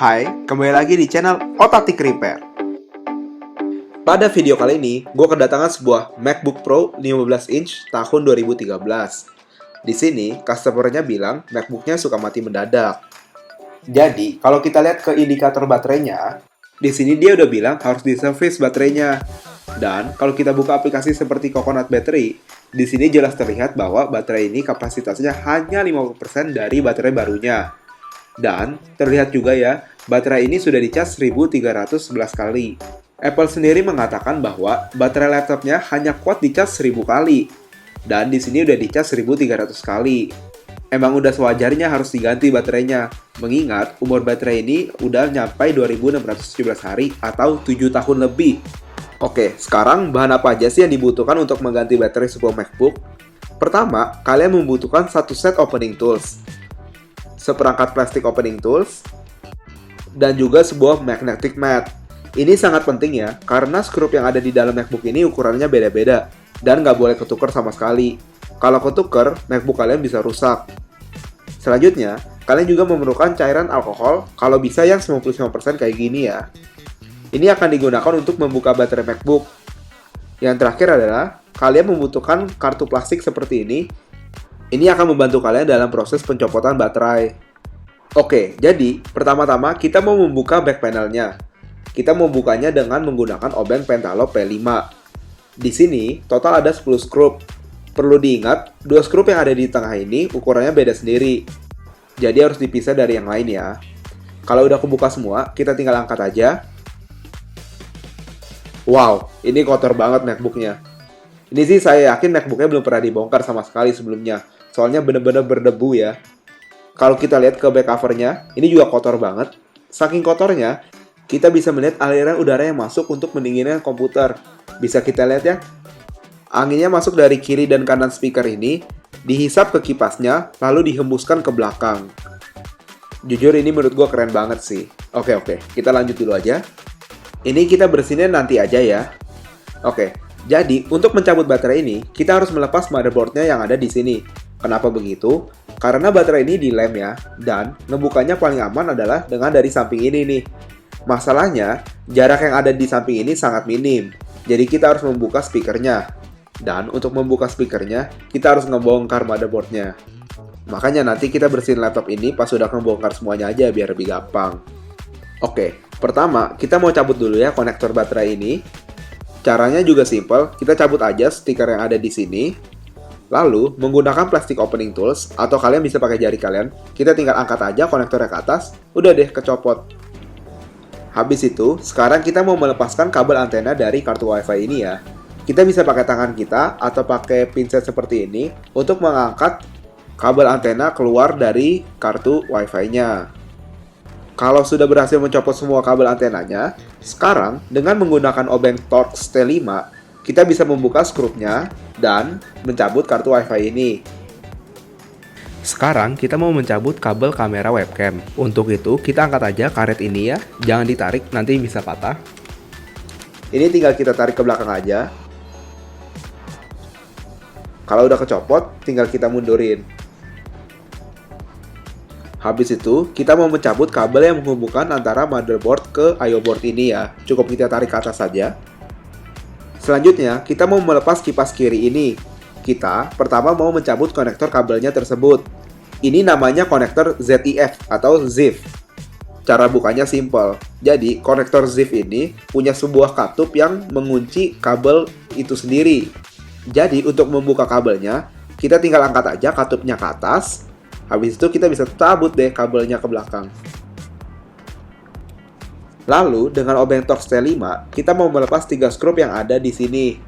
Hai, kembali lagi di channel Otatik Repair. Pada video kali ini, gue kedatangan sebuah MacBook Pro 15 inch tahun 2013. Di sini, customer-nya bilang MacBook-nya suka mati mendadak. Jadi, kalau kita lihat ke indikator baterainya, di sini dia udah bilang harus di-service baterainya. Dan kalau kita buka aplikasi seperti Coconut Battery, di sini jelas terlihat bahwa baterai ini kapasitasnya hanya 50% dari baterai barunya. Dan terlihat juga ya, baterai ini sudah dicas 1311 kali. Apple sendiri mengatakan bahwa baterai laptopnya hanya kuat dicas 1000 kali. Dan di sini udah dicas 1300 kali. Emang udah sewajarnya harus diganti baterainya, mengingat umur baterai ini udah nyampai 2617 hari atau 7 tahun lebih. Oke, sekarang bahan apa aja sih yang dibutuhkan untuk mengganti baterai sebuah MacBook? Pertama, kalian membutuhkan satu set opening tools, seperangkat plastik opening tools, dan juga sebuah magnetic mat. Ini sangat penting ya, karena skrup yang ada di dalam MacBook ini ukurannya beda-beda, dan nggak boleh ketuker sama sekali. Kalau ketuker, MacBook kalian bisa rusak. Selanjutnya, kalian juga memerlukan cairan alkohol, kalau bisa yang 95% kayak gini ya. Ini akan digunakan untuk membuka baterai MacBook. Yang terakhir adalah, kalian membutuhkan kartu plastik seperti ini. Ini akan membantu kalian dalam proses pencopotan baterai. Oke, jadi pertama-tama kita mau membuka back panelnya. Kita membukanya dengan menggunakan obeng Pentalobe P5. Di sini, total ada 10 skrup. Perlu diingat, 2 skrup yang ada di tengah ini ukurannya beda sendiri. Jadi harus dipisah dari yang lain ya. Kalau udah kebuka semua, kita tinggal angkat aja. Wow, ini kotor banget MacBook-nya. Ini sih saya yakin MacBook-nya belum pernah dibongkar sama sekali sebelumnya. Soalnya bener-bener berdebu ya. Kalau kita lihat ke back cover-nya, ini juga kotor banget. Saking kotornya, kita bisa melihat aliran udara yang masuk untuk mendinginkan komputer. Bisa kita lihat ya. Anginnya masuk dari kiri dan kanan speaker ini, dihisap ke kipasnya, lalu dihembuskan ke belakang. Jujur ini menurut gue keren banget sih. Oke, kita lanjut dulu aja. Ini kita bersihinnya nanti aja ya. Oke, jadi untuk mencabut baterai ini, kita harus melepas motherboard-nya yang ada di sini. Kenapa begitu? Karena baterai ini dilem ya, dan ngebukanya paling aman adalah dengan dari samping ini nih. Masalahnya, jarak yang ada di samping ini sangat minim, jadi kita harus membuka speakernya. Dan untuk membuka speakernya, kita harus ngebongkar motherboard-nya. Makanya nanti kita bersihin laptop ini pas sudah ngebongkar semuanya aja biar lebih gampang. Oke, pertama kita mau cabut dulu ya konektor baterai ini. Caranya juga simple, kita cabut aja stiker yang ada di sini. Lalu, menggunakan plastik opening tools, atau kalian bisa pakai jari kalian, kita tinggal angkat aja konektornya ke atas, udah deh kecopot. Habis itu, sekarang kita mau melepaskan kabel antena dari kartu WiFi ini ya. Kita bisa pakai tangan kita, atau pakai pinset seperti ini, untuk mengangkat kabel antena keluar dari kartu WiFi-nya. Kalau sudah berhasil mencopot semua kabel antenanya, sekarang dengan menggunakan obeng Torx T5, kita bisa membuka skrupnya dan mencabut kartu WiFi ini. Sekarang kita mau mencabut kabel kamera webcam. Untuk itu kita angkat aja karet ini ya, jangan ditarik nanti bisa patah. Ini tinggal kita tarik ke belakang aja. Kalau udah kecopot, tinggal kita mundurin. Habis itu, kita mau mencabut kabel yang menghubungkan antara motherboard ke I/O board ini ya. Cukup kita tarik ke atas saja. Selanjutnya, kita mau melepas kipas kiri ini. Kita pertama mau mencabut konektor kabelnya tersebut. Ini namanya konektor ZIF atau ZIF. Cara bukanya simple. Jadi, konektor ZIF ini punya sebuah katup yang mengunci kabel itu sendiri. Jadi, untuk membuka kabelnya, kita tinggal angkat aja katupnya ke atas. Habis itu kita bisa cabut deh kabelnya ke belakang. Lalu, dengan obeng Torx T5, kita mau melepas 3 skrup yang ada di sini.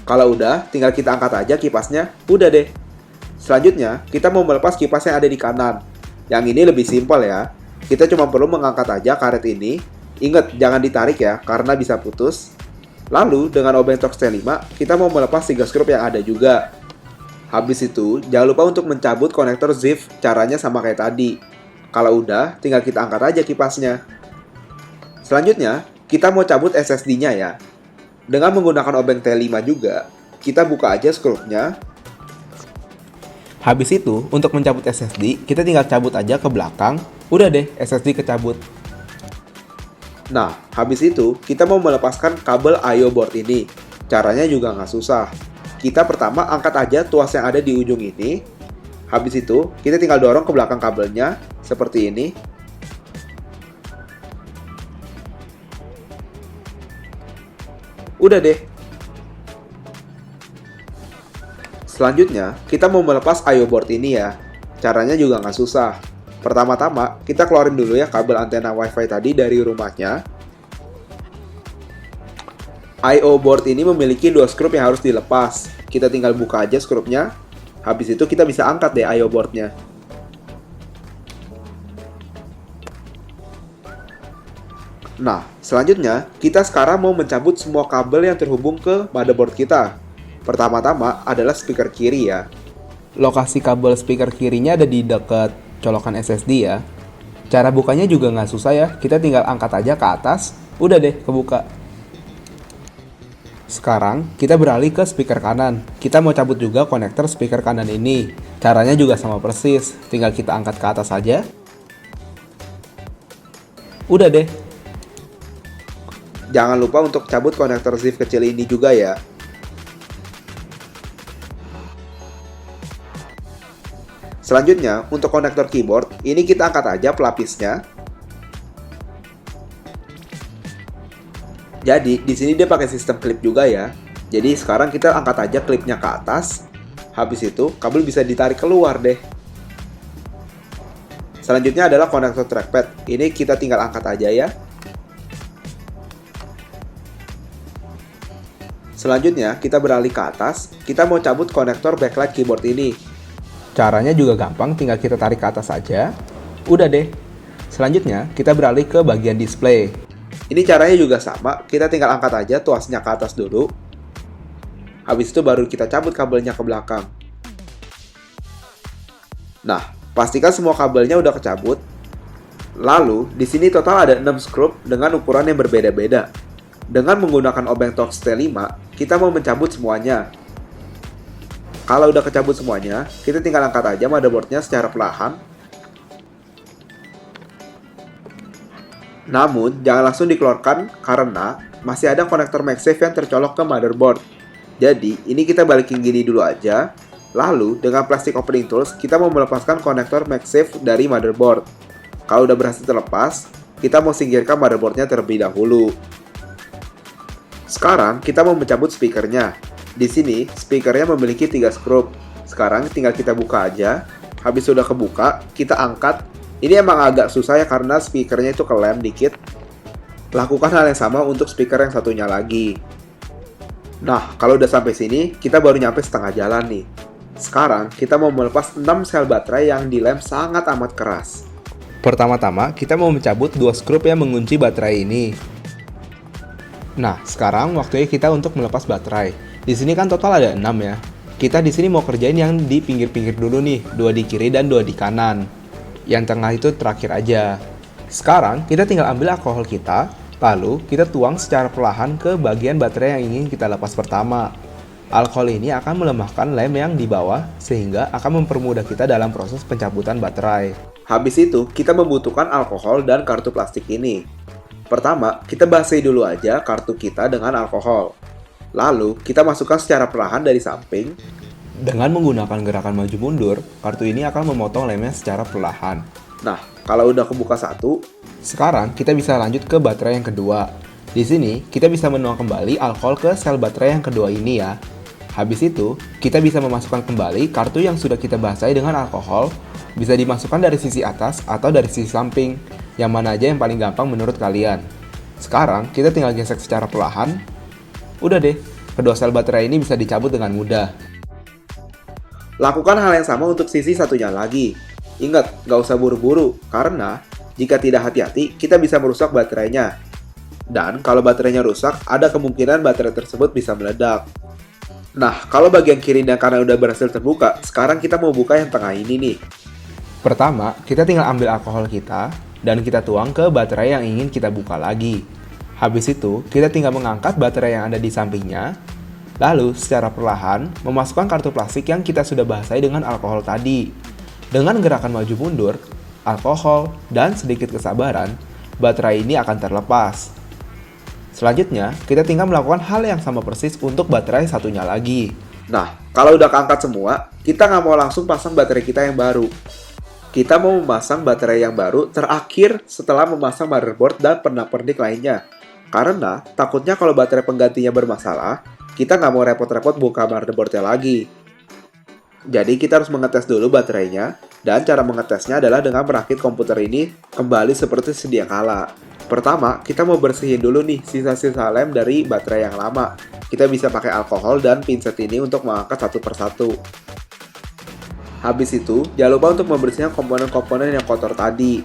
Kalau udah, tinggal kita angkat aja kipasnya, udah deh. Selanjutnya, kita mau melepas kipas yang ada di kanan. Yang ini lebih simpel ya. Kita cuma perlu mengangkat aja karet ini. Ingat, jangan ditarik ya, karena bisa putus. Lalu, dengan obeng Torx T5, kita mau melepas 3 skrup yang ada juga. Habis itu, jangan lupa untuk mencabut konektor ZIF, caranya sama kayak tadi. Kalau udah, tinggal kita angkat aja kipasnya. Selanjutnya, kita mau cabut SSD-nya ya. Dengan menggunakan obeng T5 juga, kita buka aja skrupnya. Habis itu, untuk mencabut SSD, kita tinggal cabut aja ke belakang. Udah deh, SSD kecabut. Nah, habis itu kita mau melepaskan kabel I/O board ini. Caranya juga nggak susah. Kita pertama angkat aja tuas yang ada di ujung ini. Habis itu, kita tinggal dorong ke belakang kabelnya, seperti ini. Udah deh. Selanjutnya, kita mau melepas I/O board ini ya. Caranya juga nggak susah. Pertama-tama, kita keluarin dulu ya kabel antena WiFi tadi dari rumahnya. I/O board ini memiliki dua skrup yang harus dilepas. Kita tinggal buka aja skrupnya. Habis itu kita bisa angkat deh I/O boardnya. Nah, selanjutnya kita sekarang mau mencabut semua kabel yang terhubung ke motherboard kita. Pertama-tama adalah speaker kiri ya. Lokasi kabel speaker kirinya ada di dekat colokan SSD ya. Cara bukanya juga nggak susah ya, kita tinggal angkat aja ke atas, udah deh kebuka. Sekarang kita beralih ke speaker kanan. Kita mau cabut juga konektor speaker kanan ini. Caranya juga sama persis, tinggal kita angkat ke atas aja. Udah deh. Jangan lupa untuk cabut konektor ZIF kecil ini juga ya. Selanjutnya, untuk konektor keyboard, ini kita angkat aja pelapisnya. Jadi, di sini dia pakai sistem klip juga ya. Jadi, sekarang kita angkat aja klipnya ke atas. Habis itu, kabel bisa ditarik keluar deh. Selanjutnya adalah konektor trackpad. Ini kita tinggal angkat aja ya. Selanjutnya, kita beralih ke atas. Kita mau cabut konektor backlight keyboard ini. Caranya juga gampang, tinggal kita tarik ke atas saja. Udah deh. Selanjutnya, kita beralih ke bagian display. Ini caranya juga sama, kita tinggal angkat aja tuasnya ke atas dulu. Habis itu baru kita cabut kabelnya ke belakang. Nah, pastikan semua kabelnya udah kecabut. Lalu, di sini total ada 6 skrup dengan ukuran yang berbeda-beda. Dengan menggunakan obeng Torx T5, kita mau mencabut semuanya. Kalau udah kecabut semuanya, kita tinggal angkat aja motherboardnya secara perlahan. Namun, jangan langsung dikeluarkan karena masih ada konektor MagSafe yang tercolok ke motherboard. Jadi, ini kita balikin gini dulu aja. Lalu, dengan plastik opening tools, kita mau melepaskan konektor MagSafe dari motherboard. Kalau udah berhasil terlepas, kita mau singkirkan motherboardnya terlebih dahulu. Sekarang, kita mau mencabut speakernya. Di sini, speakernya memiliki 3 skrup. Sekarang tinggal kita buka aja. Habis sudah kebuka, kita angkat. Ini emang agak susah ya karena speakernya itu kelem dikit. Lakukan hal yang sama untuk speaker yang satunya lagi. Nah, kalau udah sampai sini, kita baru nyampe setengah jalan nih. Sekarang, kita mau melepas 6 sel baterai yang dilem sangat amat keras. Pertama-tama, kita mau mencabut 2 skrup yang mengunci baterai ini. Nah, sekarang waktunya kita untuk melepas baterai. Di sini kan total ada 6 ya. Kita di sini mau kerjain yang di pinggir-pinggir dulu nih, 2 di kiri dan 2 di kanan. Yang tengah itu terakhir aja. Sekarang kita tinggal ambil alkohol kita, lalu kita tuang secara perlahan ke bagian baterai yang ingin kita lepas pertama. Alkohol ini akan melemahkan lem yang di bawah sehingga akan mempermudah kita dalam proses pencabutan baterai. Habis itu, kita membutuhkan alkohol dan kartu plastik ini. Pertama, kita basahi dulu aja kartu kita dengan alkohol. Lalu, kita masukkan secara perlahan dari samping. Dengan menggunakan gerakan maju mundur, kartu ini akan memotong lemnya secara perlahan. Nah, kalau udah kebuka satu, sekarang kita bisa lanjut ke baterai yang kedua. Di sini, kita bisa menuang kembali alkohol ke sel baterai yang kedua ini ya. Habis itu, kita bisa memasukkan kembali kartu yang sudah kita basahi dengan alkohol. Bisa dimasukkan dari sisi atas atau dari sisi samping, yang mana aja yang paling gampang menurut kalian. Sekarang, kita tinggal gesek secara perlahan. Udah deh, kedua sel baterai ini bisa dicabut dengan mudah. Lakukan hal yang sama untuk sisi satunya lagi. Ingat, nggak usah buru-buru, karena jika tidak hati-hati, kita bisa merusak baterainya. Dan kalau baterainya rusak, ada kemungkinan baterai tersebut bisa meledak. Nah, kalau bagian kiri dan kanan udah berhasil terbuka, sekarang kita mau buka yang tengah ini nih. Pertama, kita tinggal ambil alkohol kita, dan kita tuang ke baterai yang ingin kita buka lagi. Habis itu, kita tinggal mengangkat baterai yang ada di sampingnya, lalu secara perlahan memasukkan kartu plastik yang kita sudah basahi dengan alkohol tadi. Dengan gerakan maju mundur, alkohol, dan sedikit kesabaran, baterai ini akan terlepas. Selanjutnya, kita tinggal melakukan hal yang sama persis untuk baterai satunya lagi. Nah, kalau udah keangkat semua, kita nggak mau langsung pasang baterai kita yang baru. Kita mau memasang baterai yang baru terakhir setelah memasang motherboard dan pernak-pernik lainnya. Karena takutnya kalau baterai penggantinya bermasalah, kita nggak mau repot-repot buka motherboardnya lagi. Jadi kita harus mengetes dulu baterainya, dan cara mengetesnya adalah dengan merakit komputer ini kembali seperti sedia kala. Pertama, kita mau bersihin dulu nih sisa-sisa lem dari baterai yang lama. Kita bisa pakai alkohol dan pinset ini untuk mengangkat satu persatu. Habis itu, jangan lupa untuk membersihkan komponen-komponen yang kotor tadi,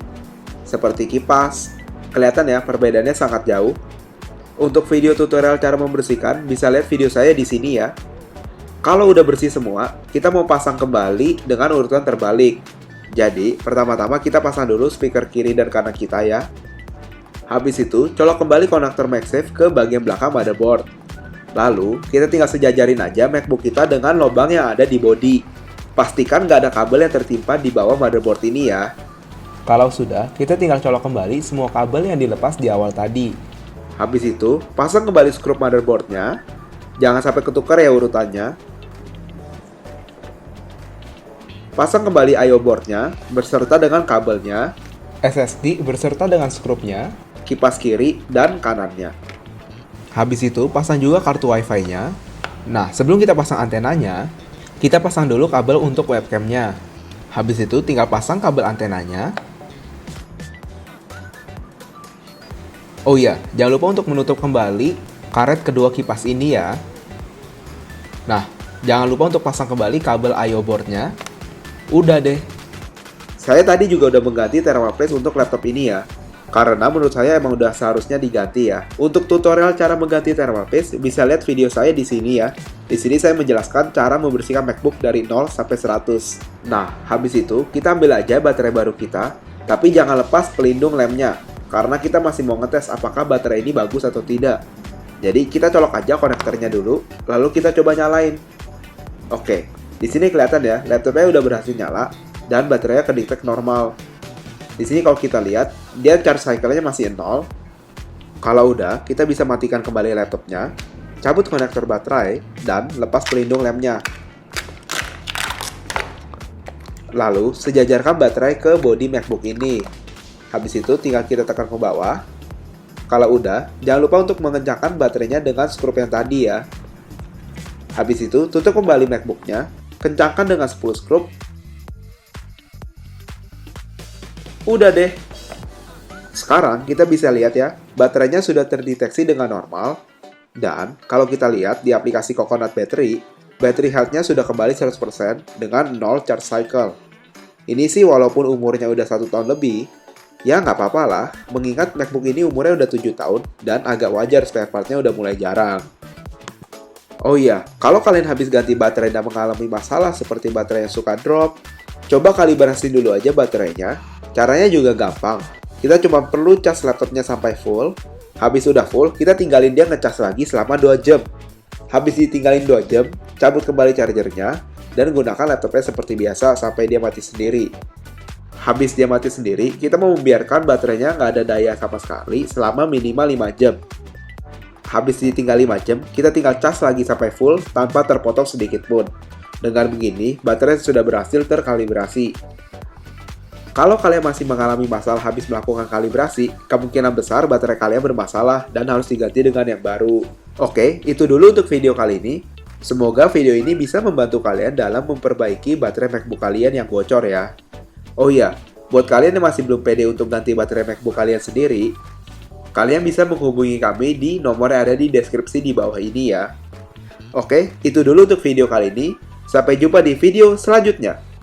seperti kipas. Kelihatan ya, perbedaannya sangat jauh. Untuk video tutorial cara membersihkan, bisa lihat video saya di sini ya. Kalau udah bersih semua, kita mau pasang kembali dengan urutan terbalik. Jadi, pertama-tama kita pasang dulu speaker kiri dan kanan kita ya. Habis itu, colok kembali konektor MagSafe ke bagian belakang motherboard. Lalu, kita tinggal sejajarin aja MacBook kita dengan lubang yang ada di bodi. Pastikan nggak ada kabel yang tertimpa di bawah motherboard ini ya. Kalau sudah, kita tinggal colok kembali semua kabel yang dilepas di awal tadi. Habis itu, pasang kembali skrup motherboardnya. Jangan sampai ketukar ya urutannya. Pasang kembali I/O boardnya berserta dengan kabelnya, SSD berserta dengan skrupnya, kipas kiri dan kanannya. Habis itu, pasang juga kartu Wi-Fi-nya. Nah, sebelum kita pasang antenanya, kita pasang dulu kabel untuk webcamnya. Habis itu tinggal pasang kabel antenanya. Oh iya, jangan lupa untuk menutup kembali karet kedua kipas ini ya. Nah, jangan lupa untuk pasang kembali kabel I/O boardnya. Udah deh. Saya tadi juga udah mengganti thermalpaste untuk laptop ini ya. Karena menurut saya emang udah seharusnya diganti ya. Untuk tutorial cara mengganti thermalpaste, bisa lihat video saya di sini ya. Di sini saya menjelaskan cara membersihkan MacBook dari 0 sampai 100. Nah, habis itu kita ambil aja baterai baru kita, tapi jangan lepas pelindung lemnya, karena kita masih mau ngetes apakah baterai ini bagus atau tidak. Jadi kita colok aja konektornya dulu, lalu kita coba nyalain. Oke, di sini kelihatan ya, laptopnya udah berhasil nyala dan baterainya kedetek normal. Di sini kalau kita lihat, dia charge cycle-nya masih 0. Kalau udah, kita bisa matikan kembali laptopnya, cabut konektor baterai, dan lepas pelindung lemnya. Lalu, sejajarkan baterai ke bodi MacBook ini. Habis itu, tinggal kita tekan ke bawah. Kalau udah, jangan lupa untuk mengencangkan baterainya dengan skrup yang tadi ya. Habis itu, tutup kembali MacBook-nya, kencangkan dengan 10 skrup. Udah deh. Sekarang kita bisa lihat ya, baterainya sudah terdeteksi dengan normal. Dan kalau kita lihat di aplikasi Coconut Battery, battery health-nya sudah kembali 100% dengan 0 charge cycle. Ini sih walaupun umurnya udah 1 tahun lebih, ya nggak apa-apa lah, mengingat MacBook ini umurnya udah 7 tahun dan agak wajar spare part-nya udah mulai jarang. Oh iya, kalau kalian habis ganti baterai dan mengalami masalah seperti baterai yang suka drop, coba kalibrasi dulu aja baterainya. Caranya juga gampang. Kita cuma perlu cas laptopnya sampai full. Habis udah full, kita tinggalin dia ngecas lagi selama 2 jam. Habis ditinggalin 2 jam, cabut kembali chargernya, dan gunakan laptopnya seperti biasa sampai dia mati sendiri. Habis dia mati sendiri, kita mau membiarkan baterainya nggak ada daya sama sekali selama minimal 5 jam. Habis ditinggal 5 jam, kita tinggal cas lagi sampai full tanpa terpotong sedikit pun. Dengan begini, baterai sudah berhasil terkalibrasi. Kalau kalian masih mengalami masalah habis melakukan kalibrasi, kemungkinan besar baterai kalian bermasalah dan harus diganti dengan yang baru. Oke, itu dulu untuk video kali ini. Semoga video ini bisa membantu kalian dalam memperbaiki baterai MacBook kalian yang bocor ya. Oh iya, buat kalian yang masih belum pede untuk ganti baterai MacBook kalian sendiri, kalian bisa menghubungi kami di nomor yang ada di deskripsi di bawah ini ya. Oke, itu dulu untuk video kali ini. Sampai jumpa di video selanjutnya.